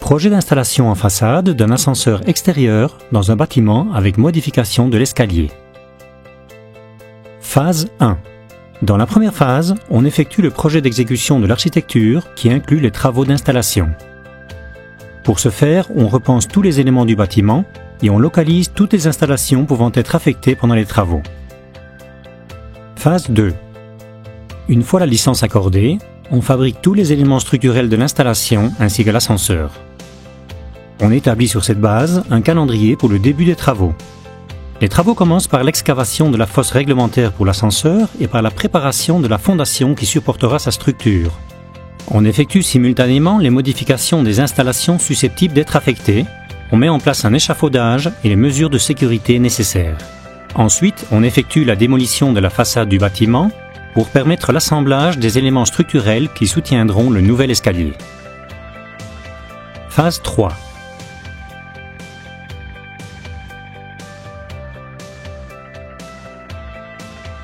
Projet d'installation en façade d'un ascenseur extérieur dans un bâtiment avec modification de l'escalier. Phase 1. Dans la première phase, on effectue le projet d'exécution de l'architecture qui inclut les travaux d'installation. Pour ce faire, on repense tous les éléments du bâtiment et on localise toutes les installations pouvant être affectées pendant les travaux. Phase 2. Une fois la licence accordée, on fabrique tous les éléments structurels de l'installation ainsi que l'ascenseur. On établit sur cette base un calendrier pour le début des travaux. Les travaux commencent par l'excavation de la fosse réglementaire pour l'ascenseur et par la préparation de la fondation qui supportera sa structure. On effectue simultanément les modifications des installations susceptibles d'être affectées, on met en place un échafaudage et les mesures de sécurité nécessaires. Ensuite, on effectue la démolition de la façade du bâtiment pour permettre l'assemblage des éléments structurels qui soutiendront le nouvel escalier. Phase 3.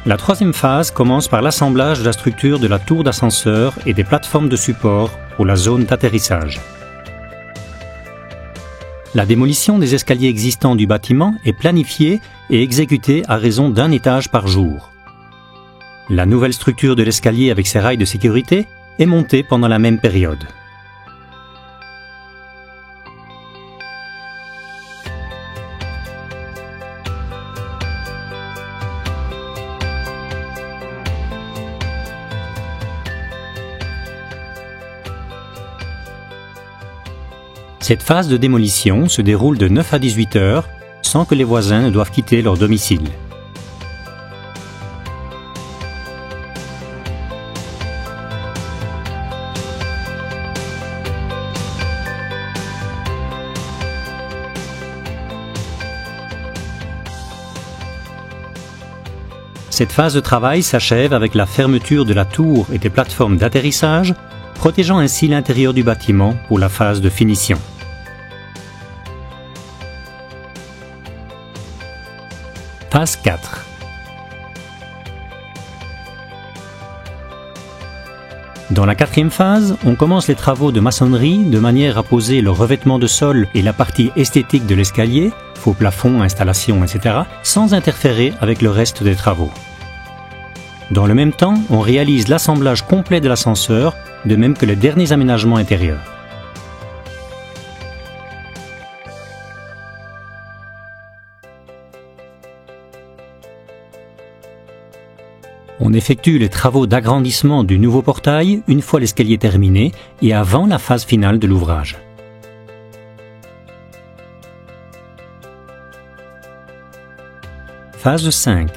La troisième phase commence par l'assemblage de la structure de la tour d'ascenseur et des plateformes de support pour la zone d'atterrissage. La démolition des escaliers existants du bâtiment est planifiée et exécutée à raison d'un étage par jour. La nouvelle structure de l'escalier avec ses rails de sécurité est montée pendant la même période. Cette phase de démolition se déroule de 9 à 18 heures sans que les voisins ne doivent quitter leur domicile. Cette phase de travail s'achève avec la fermeture de la tour et des plateformes d'atterrissage, protégeant ainsi l'intérieur du bâtiment pour la phase de finition. Phase 4. Dans la quatrième phase, on commence les travaux de maçonnerie de manière à poser le revêtement de sol et la partie esthétique de l'escalier, faux plafond, installation, etc., sans interférer avec le reste des travaux. Dans le même temps, on réalise l'assemblage complet de l'ascenseur, de même que les derniers aménagements intérieurs. On effectue les travaux d'agrandissement du nouveau portail une fois l'escalier terminé et avant la phase finale de l'ouvrage. Phase 5.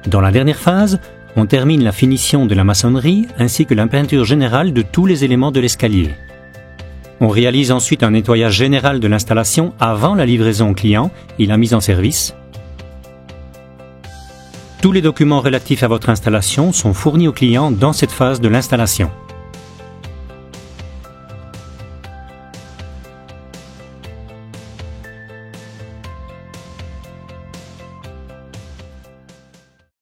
Dans la dernière phase, on termine la finition de la maçonnerie ainsi que la peinture générale de tous les éléments de l'escalier. On réalise ensuite un nettoyage général de l'installation avant la livraison au client et la mise en service. Tous les documents relatifs à votre installation sont fournis au client dans cette phase de l'installation.